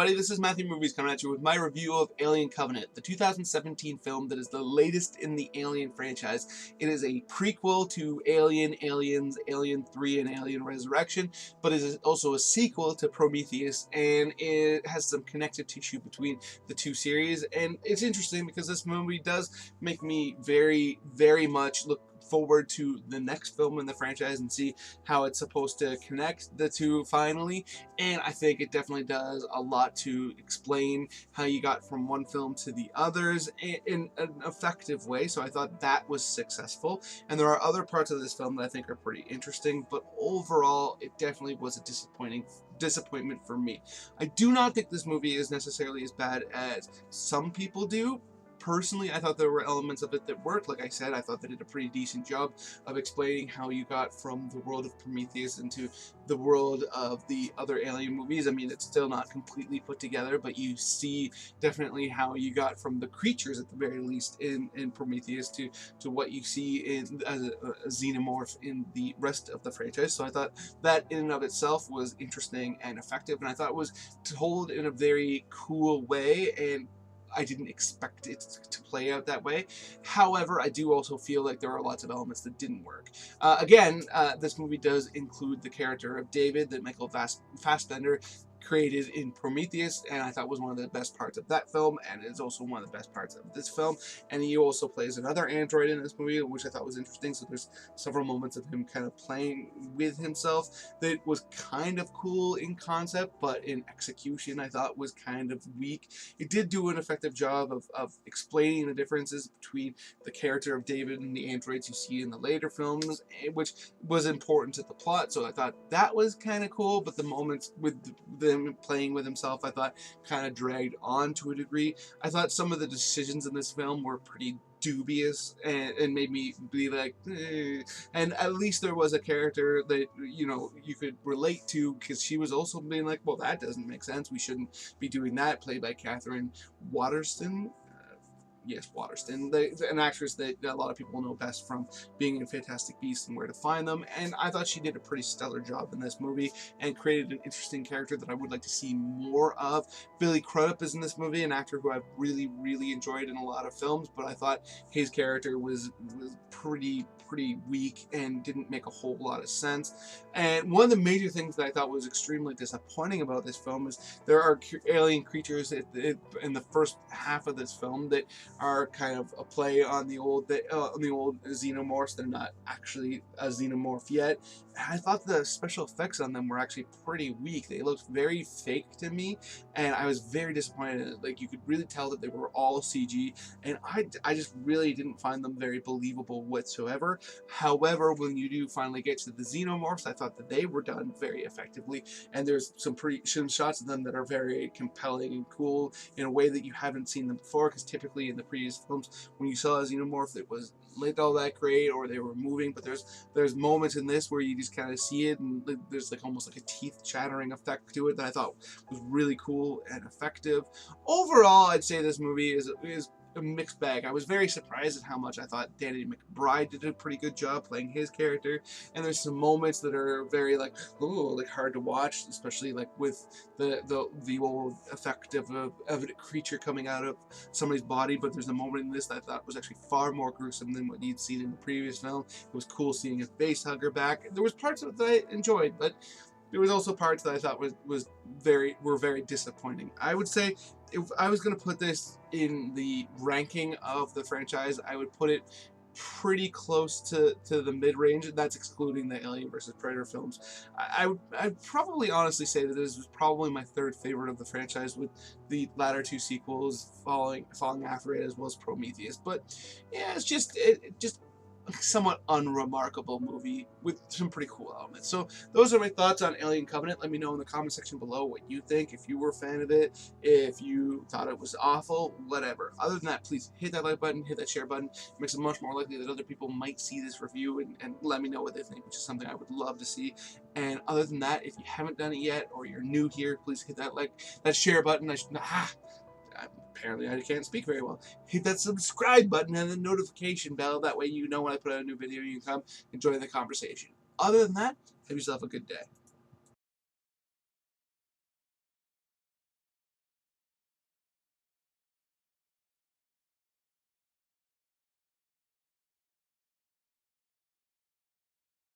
everybody, this is Matthew Movies coming at you with my review of Alien Covenant, the 2017 film that is the latest in the Alien franchise. It is a prequel to Alien, Aliens, Alien 3, and Alien Resurrection, but it is also a sequel to Prometheus, and it has some connective tissue between the two series. And it's interesting because this movie does make me very, very much look forward to the next film in the franchise and see how it's supposed to connect the two finally. And I think it definitely does a lot to explain how you got from one film to the others in an effective way. So I thought that was successful. And there are other parts of this film that I think are pretty interesting, but overall it definitely was a disappointment for me. I do not think this movie is necessarily as bad as some people do. Personally, I thought there were elements of it that worked. Like I said, I thought they did a pretty decent job of explaining how you got from the world of Prometheus into the world of the other Alien movies. I mean, it's still not completely put together, but you see definitely how you got from the creatures, at the very least, in Prometheus to what you see in as a xenomorph in the rest of the franchise. So I thought that in and of itself was interesting and effective, and I thought it was told in a very cool way, and I didn't expect it to play out that way. However, I do also feel like there are lots of elements that didn't work. This movie does include the character of David that Michael Fassbender created in Prometheus, and I thought was one of the best parts of that film, and is also one of the best parts of this film. And he also plays another android in this movie, which I thought was interesting. So there's several moments of him kind of playing with himself that was kind of cool in concept, but in execution I thought was kind of weak. It did do an effective job of explaining the differences between the character of David and the androids you see in the later films, which was important to the plot, so I thought that was kind of cool. But the moments with them playing with himself, I thought, kind of dragged on to a degree. I thought some of the decisions in this film were pretty dubious and made me be like, eh. And at least there was a character that, you know, you could relate to, because she was also being like, well, that doesn't make sense, we shouldn't be doing that, played by Catherine Waterston. Yes, Waterston, an actress that a lot of people know best from being in Fantastic Beasts and Where to Find Them, and I thought she did a pretty stellar job in this movie and created an interesting character that I would like to see more of. Billy Crudup is in this movie, an actor who I've really, really enjoyed in a lot of films, but I thought his character was pretty weak and didn't make a whole lot of sense. And one of the major things that I thought was extremely disappointing about this film is there are alien creatures in the first half of this film that are kind of a play on the old xenomorphs. They're not actually a xenomorph yet. I thought the special effects on them were actually pretty weak. They looked very fake to me, and I was very disappointed in it. Like, you could really tell that they were all CG, and I just really didn't find them very believable whatsoever. However, when you do finally get to the xenomorphs, I thought that they were done very effectively, and there's some shots of them that are very compelling and cool in a way that you haven't seen them before, because typically in the previous films, when you saw a xenomorph, it was lit all that great, or they were moving. But there's moments in this where you just kind of see it, and there's like almost like a teeth chattering effect to it that I thought was really cool and effective. Overall, I'd say this movie is a mixed bag. I was very surprised at how much I thought Danny McBride did a pretty good job playing his character, and there's some moments that are very like, ooh, like hard to watch, especially like with the old effect of a creature coming out of somebody's body. But there's a moment in this that I thought was actually far more gruesome than what you'd seen in the previous film. It was cool seeing a face hugger back. There was parts of it that I enjoyed, but there was also parts that I thought were very disappointing. I would say if I was going to put this in the ranking of the franchise, I would put it pretty close to the mid-range, and that's excluding the Alien vs. Predator films. I'd probably honestly say that this was probably my third favorite of the franchise, with the latter two sequels following after it, as well as Prometheus. But yeah, it's just somewhat unremarkable movie with some pretty cool elements. So those are my thoughts on Alien Covenant. Let me know in the comment section below what you think, if you were a fan of it, if you thought it was awful, whatever. Other than that, please hit that like button, hit that share button. It makes it much more likely that other people might see this review and let me know what they think, which is something I would love to see. And other than that, if you haven't done it yet, or you're new here, please hit that share button. Apparently I can't speak very well. Hit that subscribe button and the notification bell. That way you know when I put out a new video, you can come enjoy the conversation. Other than that, have yourself a good day.